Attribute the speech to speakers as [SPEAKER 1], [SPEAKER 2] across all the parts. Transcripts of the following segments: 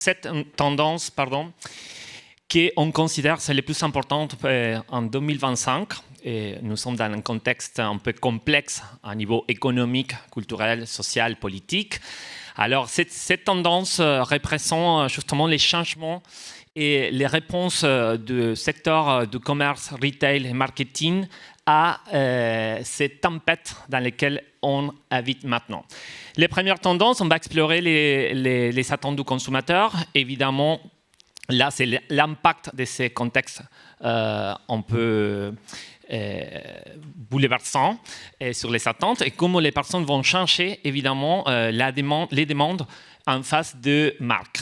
[SPEAKER 1] cette tendance, qu'on considère c'est les plus importantes en 2025. Et nous sommes dans un contexte un peu complexe à niveau économique, culturel, social, politique. Alors, cette tendance représente justement les changements et les réponses du secteur du commerce, retail et marketing à cette tempête dans laquelle on habite maintenant. Les premières tendances, on va explorer les attentes du consommateur. Évidemment, là, c'est l'impact de ces contextes un peu bouleversants sur les attentes et comment les personnes vont changer, évidemment, les demandes en face de marques.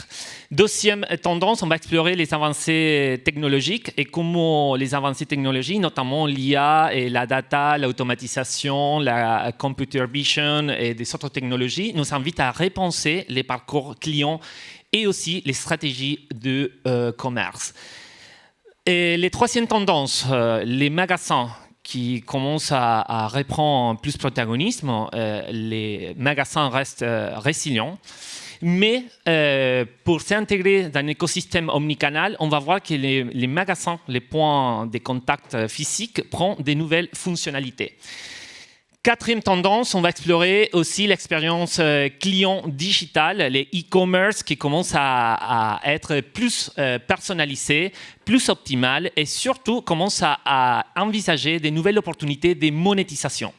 [SPEAKER 1] Deuxième tendance, on va explorer les avancées technologiques et comment les avancées technologiques, notamment l'IA et la data, l'automatisation, la computer vision et des autres technologies, nous invitent à repenser les parcours clients et aussi les stratégies de commerce. Et les troisièmes tendances, les magasins qui commencent à reprendre plus de protagonisme, les magasins restent résilients. Mais pour s'intégrer dans un écosystème omnicanal, on va voir que les magasins, les points de contact physiques, prennent de nouvelles fonctionnalités. Quatrième tendance, on va explorer aussi l'expérience client digitale, les e-commerce qui commencent à être plus personnalisés, plus optimales et surtout commencent à envisager de nouvelles opportunités de monétisation.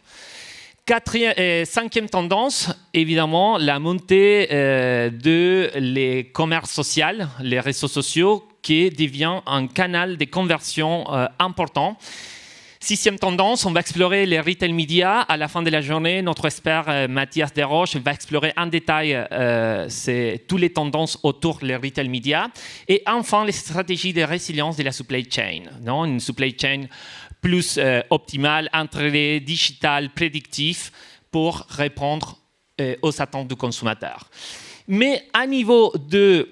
[SPEAKER 1] Cinquième tendance, évidemment, la montée de les commerces sociaux, les réseaux sociaux, qui devient un canal de conversion important. Sixième tendance, on va explorer les retail media. À la fin de la journée, notre expert Mathias Desroches va explorer en détail toutes les tendances autour des retail media. Et enfin, les stratégies de résilience de la supply chain. Non? Une supply chain plus optimale, intégrée, digitale, prédictive pour répondre aux attentes du consommateur. Mais à niveau de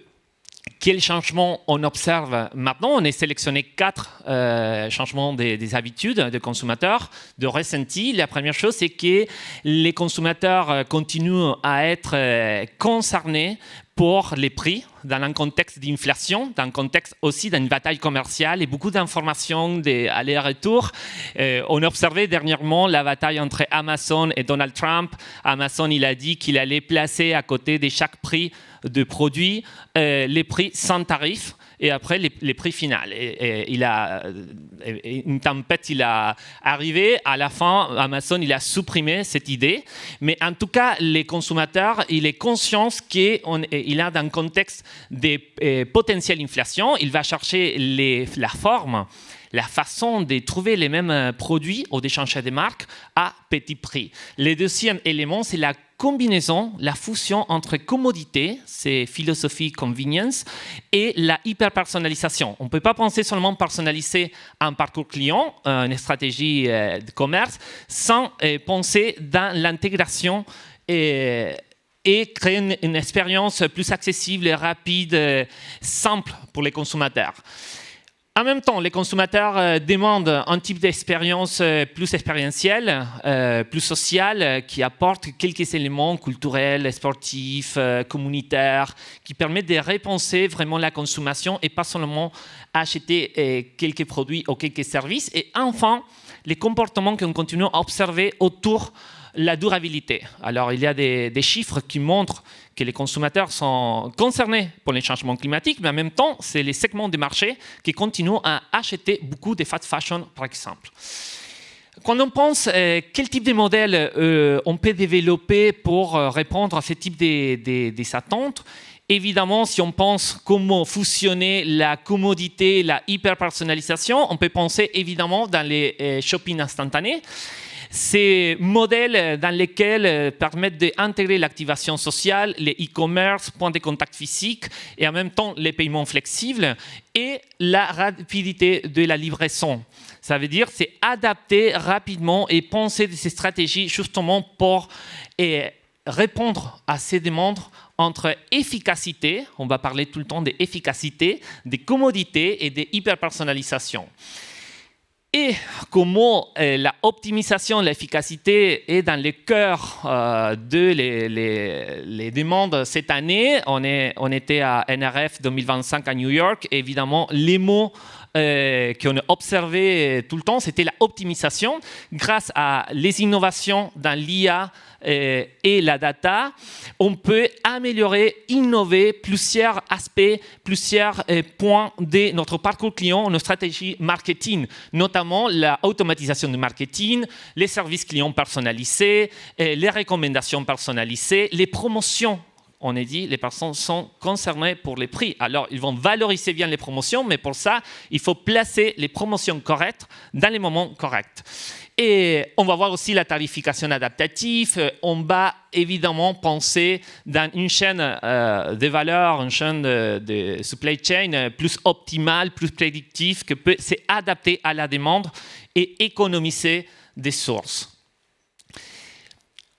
[SPEAKER 1] quels changements on observe maintenant? On a sélectionné 4 changements des habitudes des consommateurs, de ressenti. La première chose, c'est que les consommateurs continuent à être concernés pour les prix dans un contexte d'inflation, dans un contexte aussi d'une bataille commerciale et beaucoup d'informations aller-retour. On a observé dernièrement la bataille entre Amazon et Donald Trump. Amazon, il a dit qu'il allait placer à côté de chaque prix de produit les prix sans tarif et après les prix finaux. Une tempête il a arrivé. À la fin, Amazon il a supprimé cette idée. Mais en tout cas, les consommateurs, il est conscient qu'il a dans un contexte de potentielle inflation. Il va chercher la forme, la façon de trouver les mêmes produits ou de changer de marque à petit prix. Le deuxième élément, c'est la combinaison, la fusion entre commodité, c'est philosophie convenience, et la hyper-personnalisation. On ne peut pas penser seulement personnaliser un parcours client, une stratégie de commerce, sans penser dans l'intégration et créer une expérience plus accessible, rapide, simple pour les consommateurs. En même temps, les consommateurs demandent un type d'expérience plus expérientielle, plus sociale, qui apporte quelques éléments culturels, sportifs, communautaires, qui permettent de repenser vraiment la consommation et pas seulement acheter quelques produits ou quelques services. Et enfin, les comportements qu'on continue à observer autour de la durabilité. Alors, il y a des chiffres qui montrent que les consommateurs sont concernés pour les changements climatiques, mais en même temps, c'est les segments des marchés qui continuent à acheter beaucoup de fast fashion, par exemple. Quand on pense quel type de modèle on peut développer pour répondre à ce type des attentes, évidemment, si on pense comment fusionner la commodité, la hyper-personnalisation, on peut penser évidemment dans les shopping instantanés. Ces modèles dans lesquels permettent d'intégrer l'activation sociale, les e-commerce, points de contact physiques et en même temps les paiements flexibles et la rapidité de la livraison. Ça veut dire c'est adapter rapidement et penser de ces stratégies justement pour répondre à ces demandes entre efficacité, on va parler tout le temps d'efficacité, de commodité et de hyper-personnalisation. Et comment l'optimisation, l'efficacité est dans le cœur de les demandes cette année. On était à NRF 2025 à New York. Et évidemment, les mots qu'on a observés tout le temps, c'était l'optimisation. Grâce à les innovations dans l'IA et la data, on peut améliorer, innover plusieurs aspects, plusieurs points de notre parcours client, nos stratégies marketing, notamment l'automatisation du marketing, les services clients personnalisés, les recommandations personnalisées, les promotions. On a dit les personnes sont concernées pour les prix. Alors, ils vont valoriser bien les promotions, mais pour ça, il faut placer les promotions correctes dans les moments corrects. Et on va voir aussi la tarification adaptative. On va évidemment penser dans une chaîne de valeur, une chaîne de supply chain plus optimale, plus prédictive, qui peut s'adapter à la demande et économiser des sources.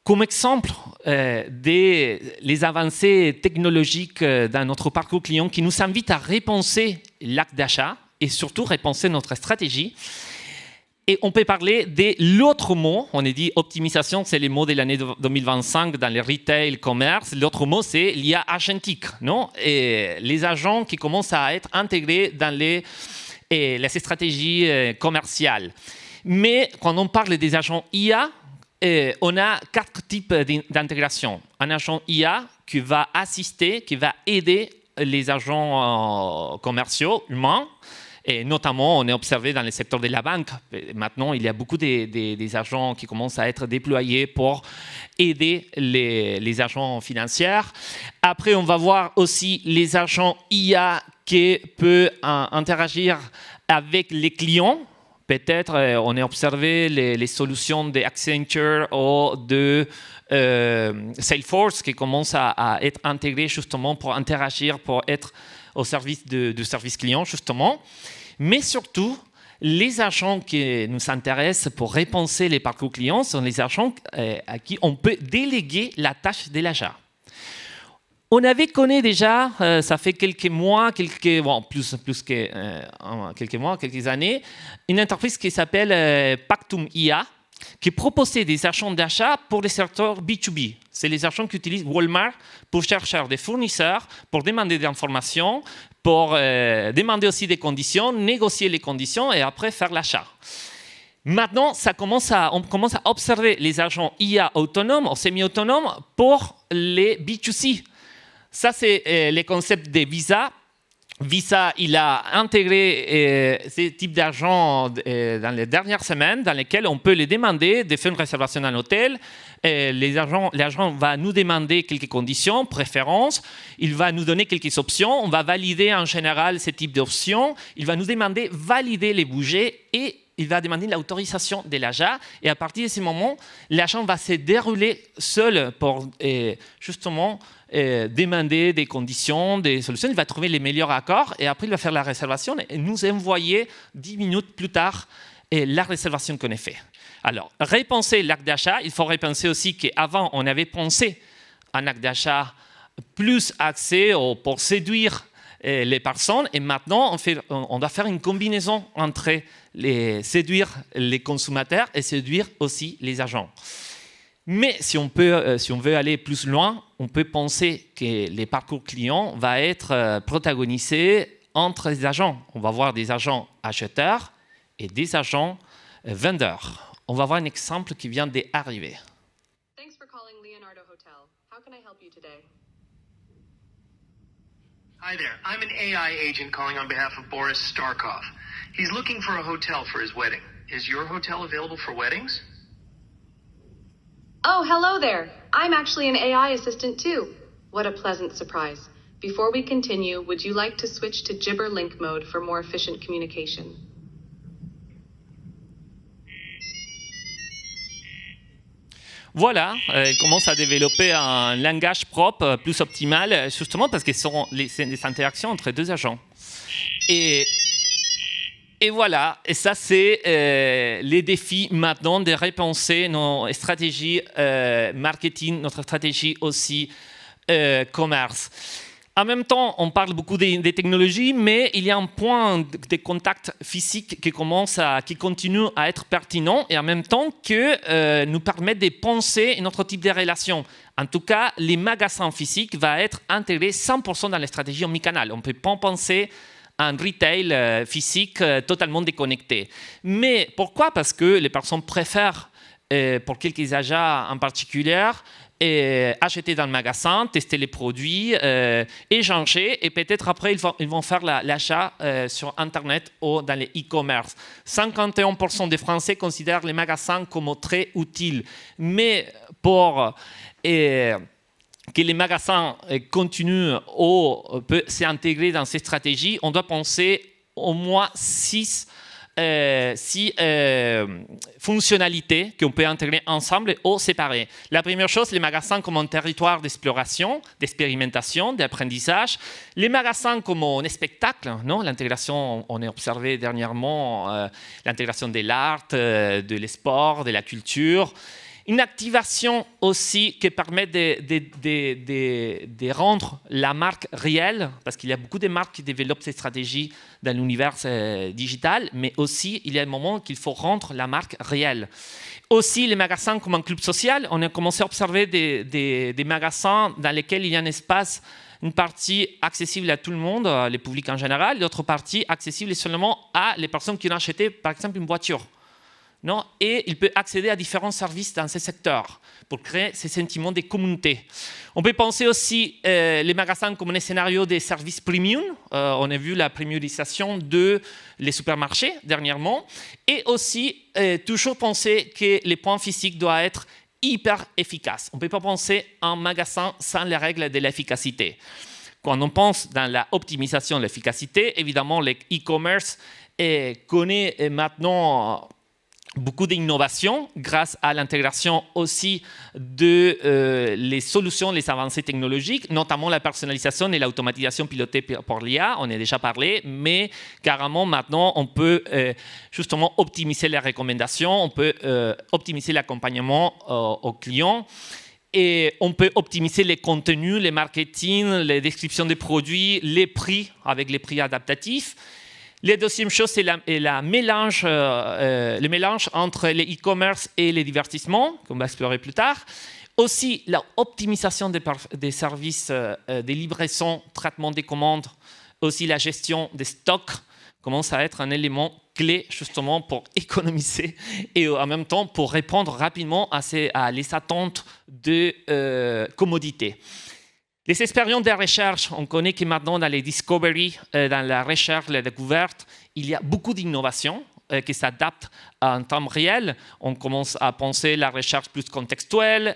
[SPEAKER 1] Comme exemple des avancées technologiques dans notre parcours client qui nous invitent à repenser l'acte d'achat et surtout repenser notre stratégie. Et on peut parler de l'autre mot, on a dit optimisation, c'est les mots de l'année 2025 dans les retail, commerce. L'autre mot, c'est l'IA agentique, non? Et les agents qui commencent à être intégrés dans les stratégies commerciales. Mais quand on parle des agents IA, on a 4 types d'intégration. Un agent IA qui va assister, qui va aider les agents commerciaux humains. Et notamment, on est observé dans le secteur de la banque. Maintenant, il y a beaucoup des agents qui commencent à être déployés pour aider les agents financiers. Après, on va voir aussi les agents IA qui peuvent interagir avec les clients. Peut-être, on a observé les solutions d'Accenture ou de Salesforce qui commencent à être intégrées justement pour interagir, pour être au service du service client, justement. Mais surtout, les agents qui nous intéressent pour repenser les parcours clients sont les agents à qui on peut déléguer la tâche de l'achat. On avait connu déjà, ça fait quelques mois, plus que quelques mois, quelques années, une entreprise qui s'appelle Pactum IA, qui proposait des agents d'achat pour les secteurs B2B. C'est les agents qu'utilise Walmart pour chercher des fournisseurs, pour demander des informations, pour demander aussi des conditions, négocier les conditions et après faire l'achat. Maintenant, on commence à observer les agents IA autonomes ou semi-autonomes pour les B2C. Ça, c'est le concept de Visa. Visa, il a intégré ces types d'agents dans les dernières semaines, dans lesquelles on peut les demander de faire une réservation d'un hôtel. L'agent va nous demander quelques conditions, préférences. Il va nous donner quelques options. On va valider en général ce type d'options. Il va nous demander de valider les budgets et il va demander l'autorisation de l'achat. Et à partir de ce moment, l'agent va se dérouler seul pour justement demander des conditions, des solutions. Il va trouver les meilleurs accords et après, il va faire la réservation et nous envoyer 10 minutes plus tard la réservation qu'on a faite. Alors, repenser l'acte d'achat, il faut repenser aussi qu'avant, on avait pensé un acte d'achat plus axé pour séduire les personnes et maintenant, on doit faire une combinaison entre séduire les consommateurs et séduire aussi les agents. Mais si on veut aller plus loin, on peut penser que les parcours clients vont être protagonisés entre les agents. On va voir des agents acheteurs et des agents vendeurs. On va voir un exemple qui vient d'arriver.
[SPEAKER 2] Thanks for calling Leonardo Hotel. How can I help you today?
[SPEAKER 3] Hi there. I'm an AI agent calling on behalf of Boris Starkov. He's looking for a hotel for his wedding. Is your hotel available for weddings?
[SPEAKER 2] Oh, hello there. I'm actually an AI assistant too. What a pleasant surprise. Before we continue, would you like to switch to Gibber Link mode for more efficient communication?
[SPEAKER 1] Voilà, elle commence à développer un langage propre, plus optimal, justement parce que ce sont les interactions entre deux agents. Et voilà, et ça c'est les défis maintenant de repenser nos stratégies marketing, notre stratégie aussi commerce. En même temps, on parle beaucoup des technologies, mais il y a un point de contact physique qui continue à être pertinent et en même temps que nous permet de penser un autre type de relation. En tout cas, les magasins physiques vont être intégrés 100% dans les stratégies omnicanal. On ne peut pas penser à un retail physique totalement déconnecté. Mais pourquoi? Parce que les personnes préfèrent, pour quelques achats en particulier, acheter dans le magasin, tester les produits, échanger et peut-être après ils vont faire l'achat sur Internet ou dans les e-commerce. 51% des Français considèrent les magasins comme très utiles. Mais pour que les magasins continuent ou peuvent s'intégrer dans ces stratégies, on doit penser au moins 6 fonctionnalités qu'on peut intégrer ensemble ou séparer. La première chose, les magasins comme un territoire d'exploration, d'expérimentation, d'apprentissage. Les magasins comme un spectacle, non? L'intégration, on a observé dernièrement l'intégration de l'art, de l'esport, de la culture. Une activation aussi qui permet de rendre la marque réelle, parce qu'il y a beaucoup de marques qui développent ces stratégies dans l'univers digital, mais aussi il y a un moment qu'il faut rendre la marque réelle. Aussi, les magasins comme un club social, on a commencé à observer des magasins dans lesquels il y a un espace, une partie accessible à tout le monde, les publics en général, l'autre partie accessible seulement à les personnes qui ont acheté, par exemple, une voiture. Non? Et il peut accéder à différents services dans ces secteurs pour créer ces sentiments de communauté. On peut penser aussi les magasins comme un scénario des services premium. On a vu la premiumisation de les supermarchés dernièrement. Et aussi, toujours penser que les points physiques doivent être hyper efficaces. On ne peut pas penser à un magasin sans les règles de l'efficacité. Quand on pense dans l'optimisation de l'efficacité, évidemment, l'e-commerce connaît maintenant beaucoup d'innovations grâce à l'intégration aussi de les solutions, les avancées technologiques, notamment la personnalisation et l'automatisation pilotée par l'IA, on a déjà parlé, mais carrément maintenant on peut justement optimiser les recommandations, on peut optimiser l'accompagnement aux clients. Et on peut optimiser les contenus, les marketing, les descriptions des produits, les prix avec les prix adaptatifs. La deuxième chose, c'est le mélange entre les e-commerce et les divertissements, qu'on va explorer plus tard. Aussi, l'optimisation des services de livraison, traitement des commandes, aussi la gestion des stocks commence à être un élément clé justement pour économiser et en même temps pour répondre rapidement à les attentes de commodité. Les expériences de recherche, on connaît que maintenant dans les discovery, dans la recherche, la découverte, il y a beaucoup d'innovations qui s'adaptent en temps réel. On commence à penser la recherche plus contextuelle,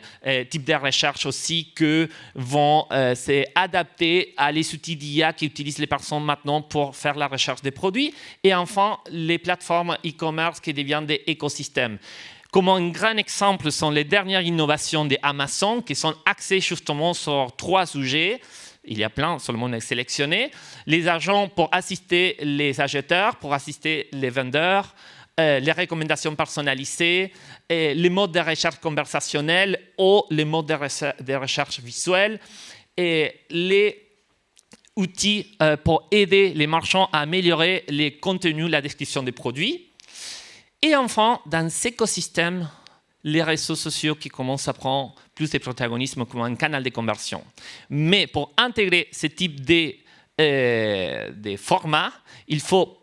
[SPEAKER 1] type de recherche aussi que vont s'adapter à les outils d'IA qu'utilisent les personnes maintenant pour faire la recherche des produits. Et enfin, les plateformes e-commerce qui deviennent des écosystèmes. Comme un grand exemple sont les dernières innovations d'Amazon qui sont axées justement sur 3 sujets. Il y a plein, seulement on a sélectionné. Les agents pour assister les acheteurs, pour assister les vendeurs, les recommandations personnalisées, les modes de recherche conversationnelle ou les modes de recherche visuelle et les outils pour aider les marchands à améliorer les contenus, la description des produits. Et enfin, dans cet écosystème, les réseaux sociaux qui commencent à prendre plus de protagonisme comme un canal de conversion. Mais pour intégrer ce type de format, il faut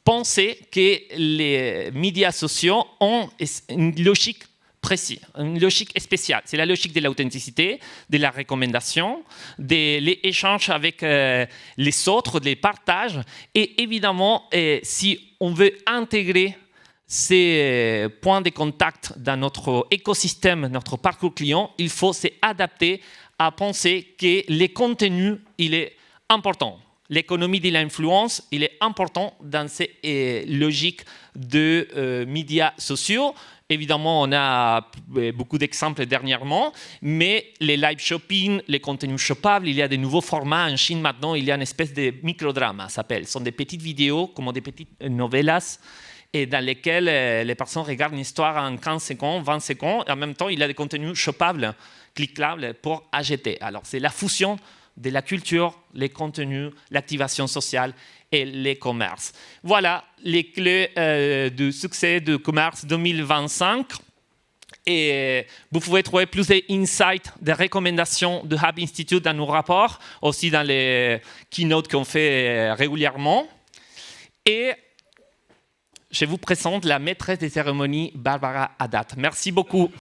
[SPEAKER 1] penser que les médias sociaux ont une logique précise, une logique spéciale. C'est la logique de l'authenticité, de la recommandation, de l'échange avec les autres, des partages. Et évidemment, si on veut intégrer ces points de contact dans notre écosystème, notre parcours client, il faut s'adapter à penser que le contenu, il est important. L'économie de l'influence, il est important dans ces logiques de médias sociaux. Évidemment, on a beaucoup d'exemples dernièrement, mais les live shopping, les contenus shoppables, il y a de nouveaux formats. En Chine, maintenant, il y a une espèce de microdrama, ça s'appelle. Ce sont des petites vidéos, comme des petites novellas, et dans lesquelles les personnes regardent une histoire en 15 secondes, 20 secondes, et en même temps, il y a des contenus shoppables, cliquables pour acheter. Alors, c'est la fusion de la culture, les contenus, l'activation sociale et les commerces. Voilà les clés du succès du commerce 2025. Et vous pouvez trouver plus d'insights, des recommandations de Hub Institute dans nos rapports, aussi dans les keynotes qu'on fait régulièrement. Et je vous présente la maîtresse des cérémonies, Barbara Haddad. Merci beaucoup.